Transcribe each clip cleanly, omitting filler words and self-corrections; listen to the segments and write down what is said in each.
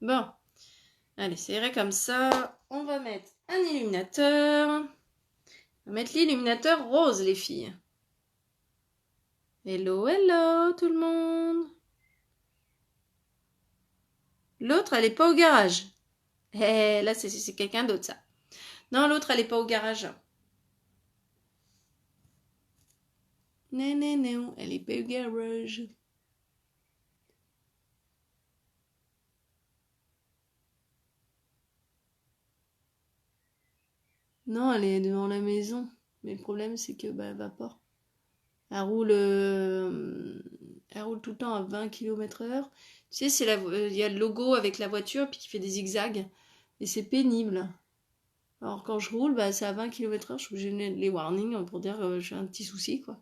Bon, allez, c'est vrai comme ça. On va mettre un illuminateur. On va mettre l'illuminateur rose, les filles. Hello, hello, tout le monde. L'autre, elle est pas au garage. Eh, là, c'est quelqu'un d'autre, ça. Non, l'autre, elle est pas au garage. Non, non, non, elle est pas au garage. Non, elle est devant la maison. Mais le problème, c'est que, bah, elle va pas. Elle roule tout le temps à 20 km/h. Tu sais, il y a le logo avec la voiture puis qui fait des zigzags. Et c'est pénible. Alors quand je roule, bah, c'est à 20 km/h. Je suis obligée de mettre les warnings pour dire que j'ai un petit souci, quoi.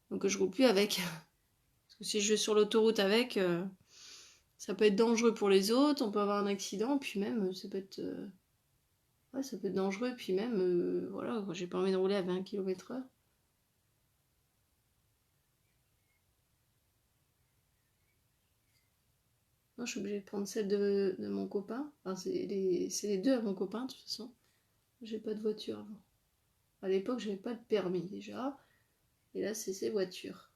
Donc je roule plus avec. Parce que si je vais sur l'autoroute avec, ça peut être dangereux pour les autres. On peut avoir un accident. Puis même, ça peut être, ouais, ça peut être dangereux. Puis même, voilà, j'ai pas envie de rouler à 20 km/h. Non, je suis obligée de prendre celle de mon copain. Enfin, c'est les deux à mon copain, de toute façon. J'ai pas de voiture avant. À l'époque, j'avais pas de permis déjà. Et là, c'est ses voitures.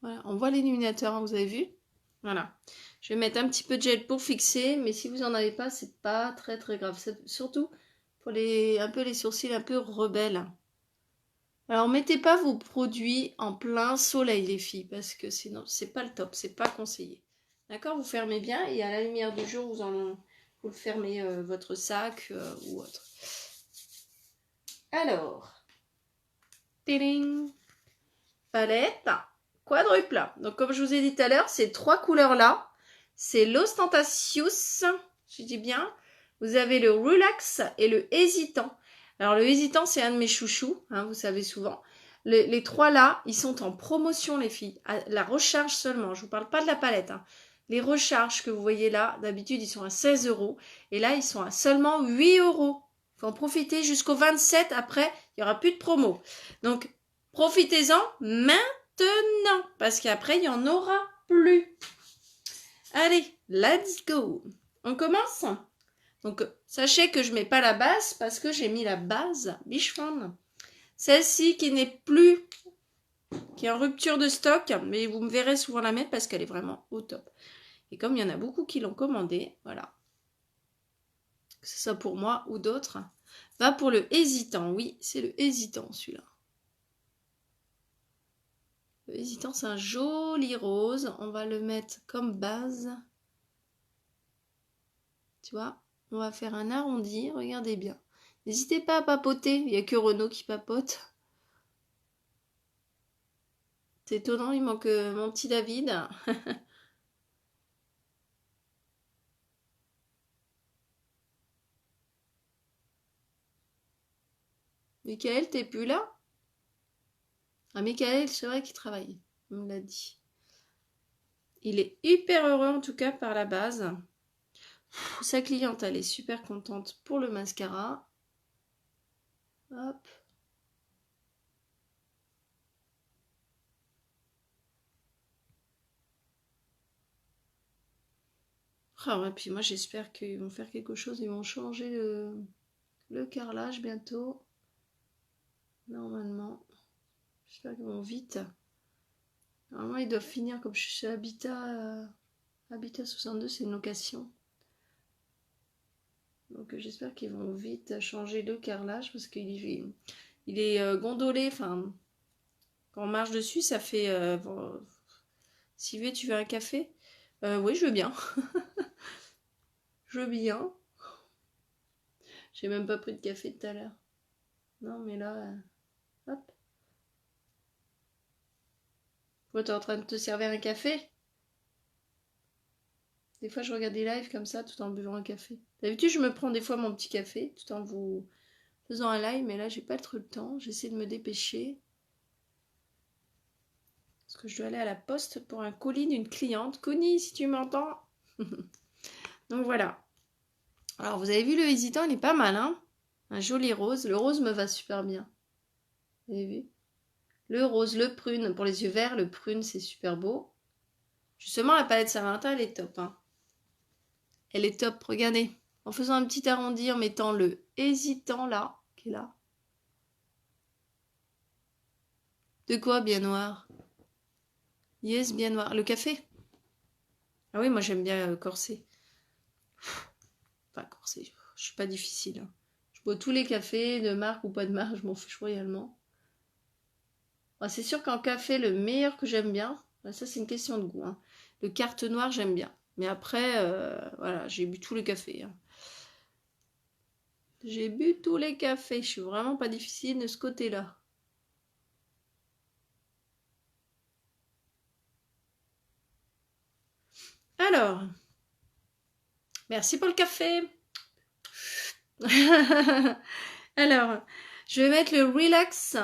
Voilà, on voit l'illuminateur, hein, vous avez vu? Voilà. Je vais mettre un petit peu de gel pour fixer, mais si vous n'en avez pas, c'est pas très très grave. Surtout pour un peu les sourcils un peu rebelles. Alors, mettez pas vos produits en plein soleil, les filles, parce que sinon, c'est pas le top, c'est pas conseillé. D'accord? Vous fermez bien et à la lumière du jour, vous le fermez votre sac ou autre. Alors, tiling, palette, quadruple. Donc, comme je vous ai dit tout à l'heure, ces trois couleurs-là, c'est l'Ostentatious, je dis bien. Vous avez le Relax et le Hésitant. Alors, le Hésitant, c'est un de mes chouchous, hein, vous savez souvent. Les trois là, ils sont en promotion, les filles. À la recharge seulement. Je ne vous parle pas de la palette. Hein. Les recharges que vous voyez là, d'habitude, ils sont à 16 €. Et là, ils sont à seulement 8 €. Il faut en profiter jusqu'au 27. Après, il n'y aura plus de promo. Donc, profitez-en maintenant. Parce qu'après, il n'y en aura plus. Allez, let's go. On commence? Donc, sachez que je ne mets pas la base parce que j'ai mis la base Bichon. Celle-ci qui n'est plus, qui est en rupture de stock, mais vous me verrez souvent la mettre parce qu'elle est vraiment au top. Et comme il y en a beaucoup qui l'ont commandé, voilà. Que ce soit pour moi ou d'autres, va pour le hésitant. Oui, c'est le hésitant celui-là. Le hésitant, c'est un joli rose. On va le mettre comme base. Tu vois, on va faire un arrondi. Regardez bien. N'hésitez pas à papoter. Il n'y a que Renaud qui papote. C'est étonnant, il manque mon petit David. Michael, t'es plus là? Ah, Michael, c'est vrai qu'il travaille. On me l'a dit. Il est hyper heureux en tout cas par la base. Sa cliente, elle est super contente pour le mascara. Hop. Ah ouais, puis moi j'espère qu'ils vont faire quelque chose. Ils vont changer le carrelage bientôt. Normalement. J'espère qu'ils vont vite. Normalement, ils doivent finir comme je suis chez Habitat. Habitat 62, c'est une location. Donc j'espère qu'ils vont vite changer le carrelage parce qu'il est gondolé. Enfin, quand on marche dessus, ça fait... bon, Sylvie, tu veux un café? Oui, je veux bien. Je veux bien. J'ai même pas pris de café tout à l'heure. Non, mais là... hop. Toi, t'es en train de te servir un café? Des fois, je regarde des lives comme ça, tout en buvant un café. D'habitude, je me prends des fois mon petit café, tout en vous faisant un live, mais là, j'ai pas trop le temps. J'essaie de me dépêcher. Parce que je dois aller à la poste pour un colis d'une cliente. Connie, si tu m'entends. Donc voilà. Alors, vous avez vu le hésitant, il est pas mal, hein? Un joli rose. Le rose me va super bien. Vous avez vu? Le rose, le prune. Pour les yeux verts, le prune, c'est super beau. Justement, la palette Saint-Valentin, elle est top. Hein. Elle est top, regardez. En faisant un petit arrondi, en mettant le hésitant là, qui est là. De quoi bien noir? Yes, bien noir. Le café? Ah oui, moi j'aime bien corser. Enfin, corser, je suis pas difficile. Hein. Je bois tous les cafés, de marque ou pas de marque, je m'en fiche royalement. Ah, c'est sûr qu'en café, le meilleur que j'aime bien, ça c'est une question de goût. Hein. Le carte noire, j'aime bien. Mais après, voilà, j'ai bu tous les cafés. Hein. J'ai bu tous les cafés. Je suis vraiment pas difficile de ce côté-là. Alors, merci pour le café. Alors, je vais mettre le relax